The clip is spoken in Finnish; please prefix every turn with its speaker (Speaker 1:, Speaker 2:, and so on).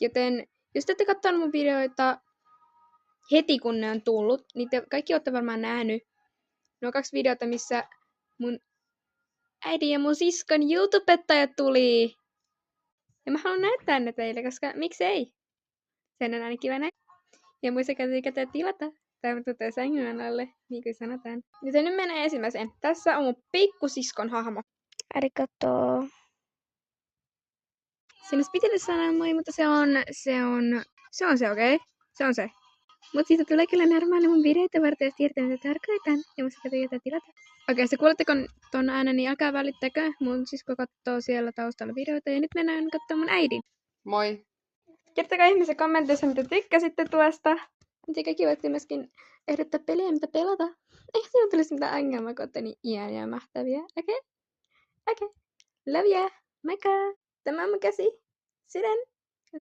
Speaker 1: Joten jos te ette katsonut mun videoita heti kun ne on tullut, niin te kaikki olette varmaan nähnyt. Ne on 2 videota, missä mun äidin ja mun siskon YouTubettajat tuli. Ja mä haluan näyttää ne teille, koska miksei? Sen on aina kiva nähdä. Ja muistakaa tilata. Tai tuotte sängyn alle, niin kuin sanotaan. Joten nyt mennään ensimmäiseen. Tässä on mun pikkusiskon hahmo. Arigato. Sen olisi pitänyt sanoa moi, mutta se on se, okei? Okay? Se on se. Mutta siitä tulee kyllä normaali mun videoita varten, jos tiedätte mitä tarkoitan. Ja muistakaa tilata. Okei, se kuuletteko ton äänen, niin älkää välittäkö. Mun sisko katsoo siellä taustalla videoita ja nyt mennään katsomaan mun äidin.
Speaker 2: Moi.
Speaker 1: Kertokaa ihmisiä kommenteissa, mitä tykkäsitte tuosta. Mitä kaikki voitte myöskin ehdottaa peliä, mitä pelata. Eikä siinä tulisi mitään ongelmaa, kun olette niin ihania ja mahtavia. Okei? Love ya. Moikka. Tämä on mun käsi. Sydän.